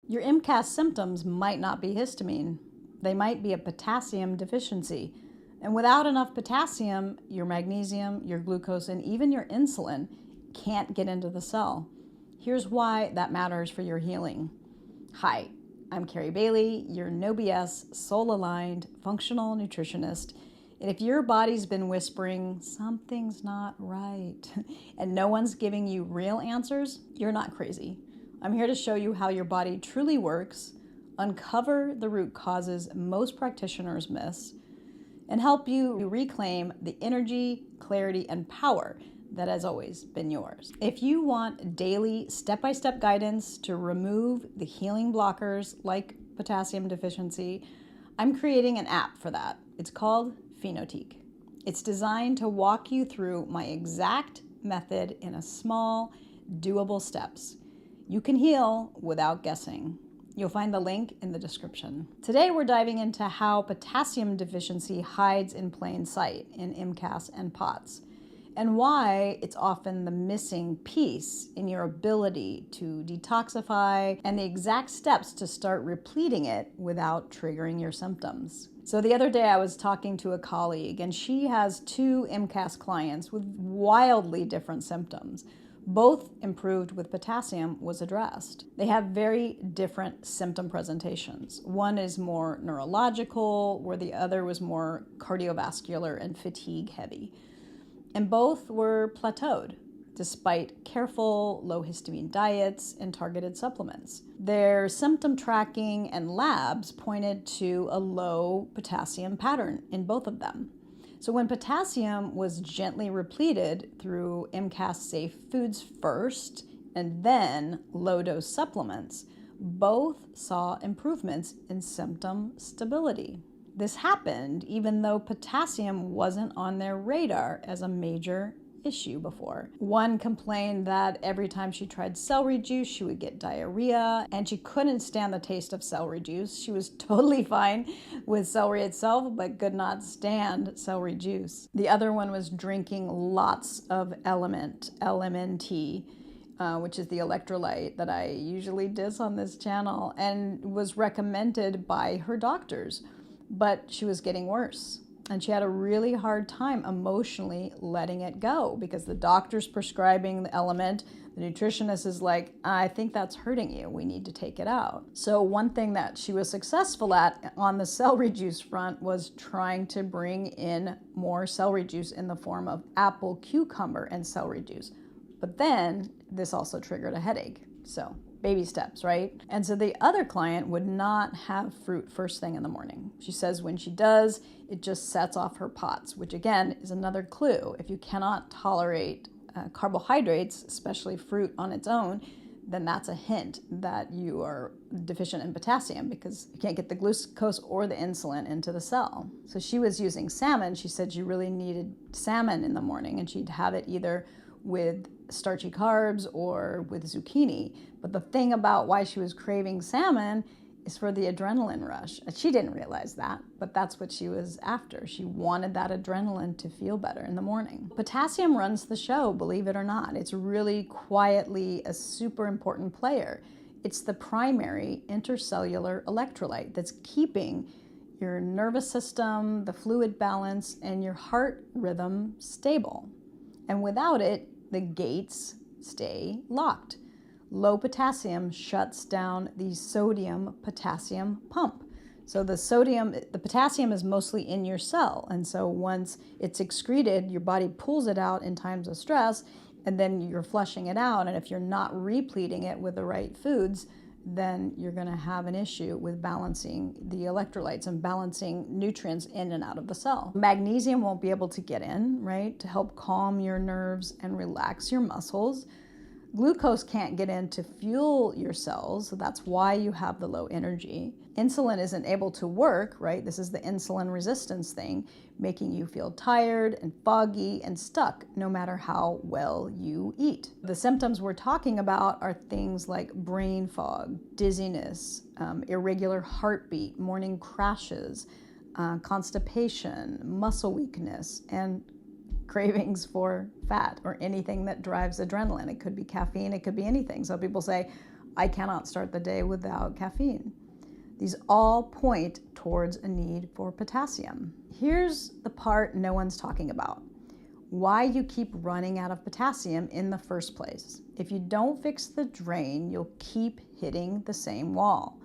Your MCAS symptoms might not be histamine. They might be a potassium deficiency. And without enough potassium, your magnesium, your glucose, and even your insulin can't get into the cell. Here's why that matters for your healing. Hi, I'm Carrie Bailey, your no BS, soul-aligned, functional nutritionist. And if your body's been whispering, something's not right, and no one's giving you real answers, you're not crazy. I'm here to show you how your body truly works, uncover the root causes most practitioners miss, and help you reclaim the energy, clarity, and power that has always been yours. If you want daily step-by-step guidance to remove the healing blockers like potassium deficiency, I'm creating an app for that. It's called Phenotique. It's designed to walk you through my exact method in a small, doable steps. You can heal without guessing. You'll find the link in the description. Today we're diving into how potassium deficiency hides in plain sight in MCAS and POTS, and why it's often the missing piece in your ability to detoxify and the exact steps to start repleting it without triggering your symptoms. So the other day I was talking to a colleague, and she has 2 MCAS clients with wildly different symptoms. Both improved with potassium was addressed. They have very different symptom presentations. One is more neurological, where the other was more cardiovascular and fatigue heavy. And both were plateaued, despite careful low histamine diets and targeted supplements. Their symptom tracking and labs pointed to a low potassium pattern in both of them. So when potassium was gently repleted through MCAS-safe foods first, and then low-dose supplements, both saw improvements in symptom stability. This happened even though potassium wasn't on their radar as a major issue before. One complained that every time she tried celery juice, she would get diarrhea, and she couldn't stand the taste of celery juice. She was totally fine with celery itself, but could not stand celery juice. The other one was drinking lots of LMNT, which is the electrolyte that I usually diss on this channel, and was recommended by her doctors, but she was getting worse. And she had a really hard time emotionally letting it go because the doctor's prescribing the element. The nutritionist is like, I think that's hurting you. We need to take it out. So one thing that she was successful at on the celery juice front was trying to bring in more celery juice in the form of apple, cucumber, and celery juice. But then this also triggered a headache. So baby steps, right? And so the other client would not have fruit first thing in the morning. She says when she does, it just sets off her POTS, which again is another clue. If you cannot tolerate carbohydrates, especially fruit on its own, then that's a hint that you are deficient in potassium because you can't get the glucose or the insulin into the cell. So she was using salmon. She said she really needed salmon in the morning, and she'd have it either with starchy carbs or with zucchini. But the thing about why she was craving salmon is for the adrenaline rush. She didn't realize that, but that's what she was after. She wanted that adrenaline to feel better in the morning. Potassium runs the show, believe it or not. It's really quietly a super important player. It's the primary intercellular electrolyte that's keeping your nervous system, the fluid balance, and your heart rhythm stable. And without it, the gates stay locked. Low potassium shuts down the sodium-potassium pump. So the potassium is mostly in your cell. And so once it's excreted, your body pulls it out in times of stress, and then you're flushing it out. And if you're not repleting it with the right foods, then you're going to have an issue with balancing the electrolytes and balancing nutrients in and out of the cell. Magnesium won't be able to get in, right, to help calm your nerves and relax your muscles. Glucose can't get in to fuel your cells, so that's why you have the low energy. Insulin isn't able to work, right? This is the insulin resistance thing, making you feel tired and foggy and stuck no matter how well you eat. The symptoms we're talking about are things like brain fog, dizziness, irregular heartbeat, morning crashes, constipation, muscle weakness, and cravings for fat or anything that drives adrenaline. It could be caffeine, it could be anything. So people say, I cannot start the day without caffeine. These all point towards a need for potassium. Here's the part no one's talking about. Why you keep running out of potassium in the first place. If you don't fix the drain, you'll keep hitting the same wall.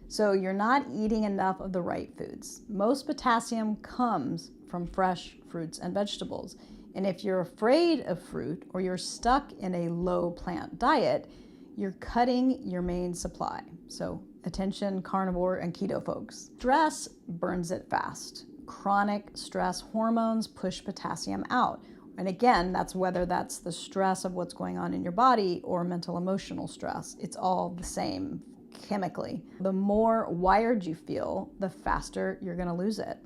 So you're not eating enough of the right foods. Most potassium comes from fresh fruits and vegetables. And if you're afraid of fruit or you're stuck in a low plant diet, you're cutting your main supply. So attention carnivore and keto folks. Stress burns it fast. Chronic stress hormones push potassium out. And again, that's whether that's the stress of what's going on in your body or mental emotional stress. It's all the same chemically. The more wired you feel, the faster you're going to lose it.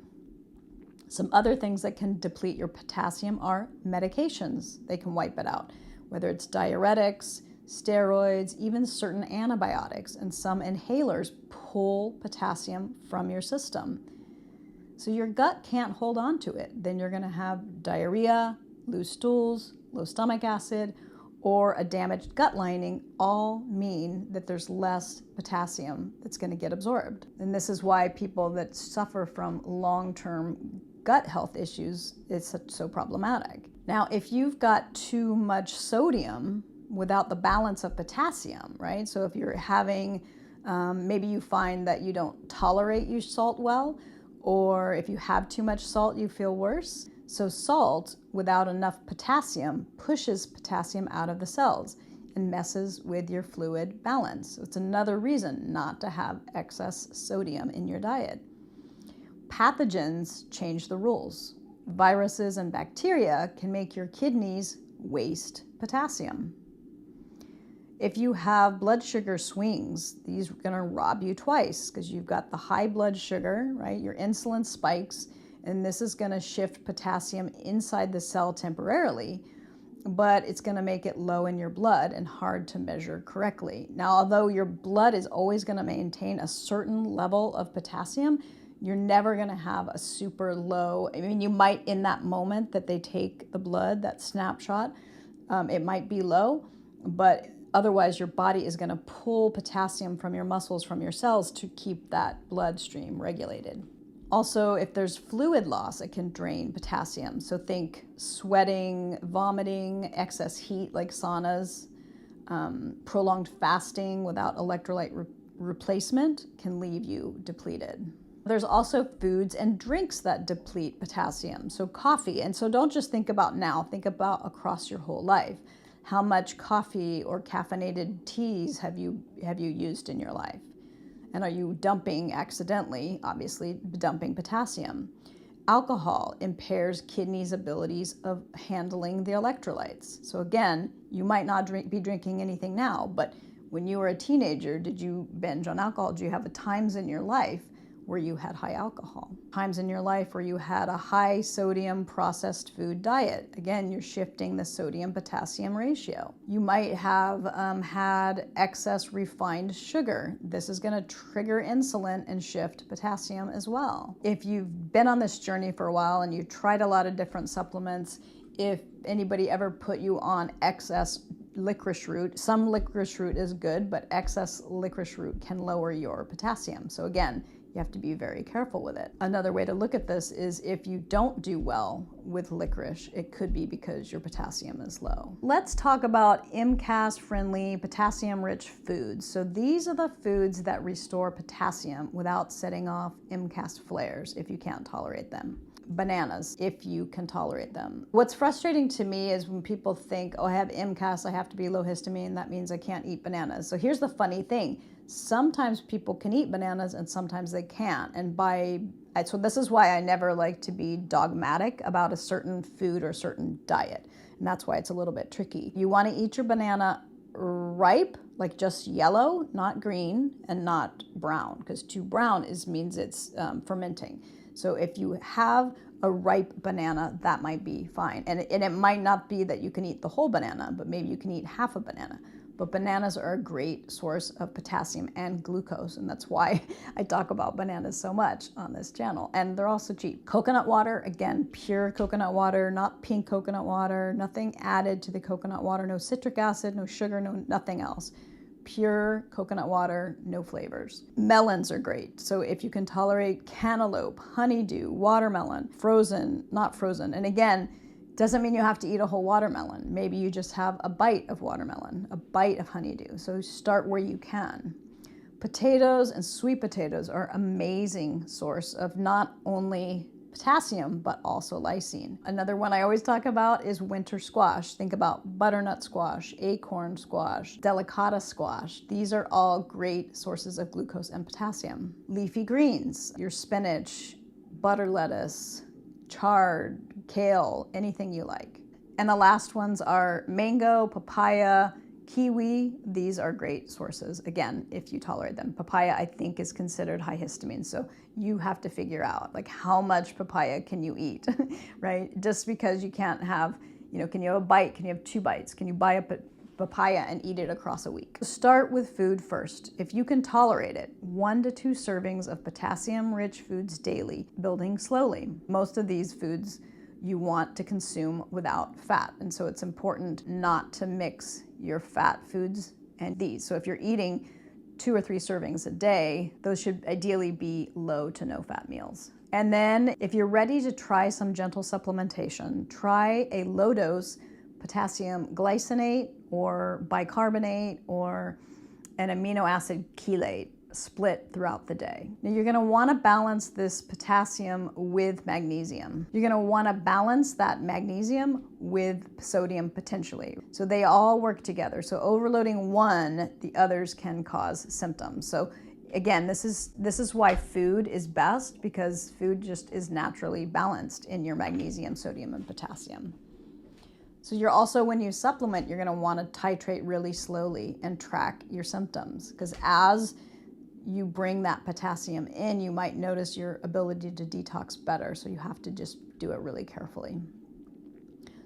Some other things that can deplete your potassium are medications. They can wipe it out, whether it's diuretics, steroids, even certain antibiotics, and some inhalers pull potassium from your system. So your gut can't hold on to it. Then you're going to have diarrhea, loose stools, low stomach acid, or a damaged gut lining, all mean that there's less potassium that's going to get absorbed. And this is why people that suffer from long-term gut health issues is so problematic. Now, if you've got too much sodium without the balance of potassium, right? So if you're having, maybe you find that you don't tolerate your salt well, or if you have too much salt, you feel worse. So salt, without enough potassium, pushes potassium out of the cells and messes with your fluid balance. So it's another reason not to have excess sodium in your diet. Pathogens change the rules. Viruses and bacteria can make your kidneys waste potassium. If you have blood sugar swings, these are going to rob you twice because you've got the high blood sugar, right? Your insulin spikes, and this is going to shift potassium inside the cell temporarily, but it's going to make it low in your blood and hard to measure correctly. Now, although your blood is always going to maintain a certain level of potassium, you're never going to have a super low. I mean, you might in that moment that they take the blood, that snapshot, it might be low, but otherwise your body is going to pull potassium from your muscles, from your cells to keep that bloodstream regulated. Also, if there's fluid loss, it can drain potassium. So think sweating, vomiting, excess heat like saunas, prolonged fasting without electrolyte replacement can leave you depleted. There's also foods and drinks that deplete potassium. So coffee, and so don't just think about now, think about across your whole life. How much coffee or caffeinated teas have you used in your life? And are you dumping accidentally, obviously dumping potassium? Alcohol impairs kidneys' abilities of handling the electrolytes. So again, you might not be drinking anything now, but when you were a teenager, did you binge on alcohol? Do you have times in your life where you had high alcohol? Times in your life where you had a high sodium processed food diet. Again, you're shifting the sodium-potassium ratio. You might have had excess refined sugar. This is gonna trigger insulin and shift potassium as well. If you've been on this journey for a while and you tried a lot of different supplements, if anybody ever put you on excess licorice root, some licorice root is good, but excess licorice root can lower your potassium. So again, you have to be very careful with it. Another way to look at this is if you don't do well with licorice, it could be because your potassium is low. Let's talk about MCAS-friendly, potassium-rich foods. So these are the foods that restore potassium without setting off MCAS flares if you can't tolerate them. Bananas, if you can tolerate them. What's frustrating to me is when people think, oh, I have MCAS, I have to be low histamine, that means I can't eat bananas. So here's the funny thing. Sometimes people can eat bananas and sometimes they can't. So this is why I never like to be dogmatic about a certain food or certain diet. And that's why it's a little bit tricky. You want to eat your banana ripe, like just yellow, not green, and not brown, because too brown means it's fermenting. So if you have a ripe banana, that might be fine. And it might not be that you can eat the whole banana, but maybe you can eat half a banana. But bananas are a great source of potassium and glucose, and that's why I talk about bananas so much on this channel. And they're also cheap. Coconut water, again, pure coconut water, not pink coconut water, nothing added to the coconut water, no citric acid, no sugar, no nothing else. Pure coconut water, no flavors. Melons are great. So if you can tolerate cantaloupe, honeydew, watermelon, frozen, not frozen. And again, doesn't mean you have to eat a whole watermelon. Maybe you just have a bite of watermelon, a bite of honeydew. So start where you can. Potatoes and sweet potatoes are amazing source of not only potassium, but also lysine. Another one I always talk about is winter squash. Think about butternut squash, acorn squash, delicata squash. These are all great sources of glucose and potassium. Leafy greens, your spinach, butter lettuce, chard, kale, anything you like. And the last ones are mango, papaya, kiwi. These are great sources, again, if you tolerate them. Papaya, I think, is considered high histamine, so you have to figure out, like, how much papaya can you eat, right? Just because you can't have, can you have a bite? Can you have 2 bites? Can you buy a papaya and eat it across a week? Start with food first. If you can tolerate it, 1 to 2 servings of potassium-rich foods daily, building slowly. Most of these foods you want to consume without fat, and so it's important not to mix your fat foods and these. So if you're eating 2 or 3 servings a day, those should ideally be low to no fat meals. And then if you're ready to try some gentle supplementation, try a low dose potassium glycinate or bicarbonate or an amino acid chelate split throughout the day. Now you're gonna wanna balance this potassium with magnesium. You're gonna wanna balance that magnesium with sodium potentially. So they all work together. So overloading one, the others can cause symptoms. So again, this is why food is best, because food just is naturally balanced in your magnesium, sodium, and potassium. So you're also, when you supplement, you're gonna wanna titrate really slowly and track your symptoms, because as you bring that potassium in, you might notice your ability to detox better. So you have to just do it really carefully.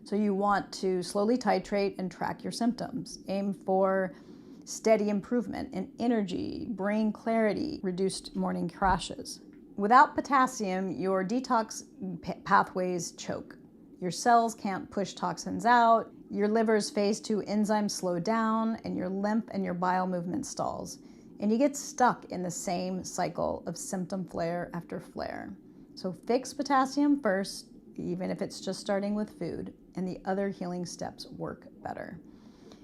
So you want to slowly titrate and track your symptoms. Aim for steady improvement in energy, brain clarity, reduced morning crashes. Without potassium, your detox pathways choke. Your cells can't push toxins out, your liver's phase 2 enzymes slow down, and your lymph and your bile movement stalls. And you get stuck in the same cycle of symptom flare after flare. So fix potassium first, even if it's just starting with food, and the other healing steps work better.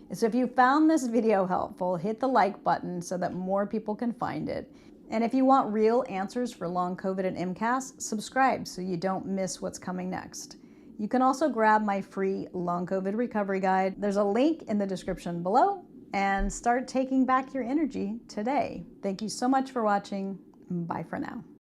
And so if you found this video helpful, hit the like button so that more people can find it. And if you want real answers for long COVID and MCAS, subscribe so you don't miss what's coming next. You can also grab my free long COVID recovery guide. There's a link in the description below, and start taking back your energy today. Thank you so much for watching. Bye for now.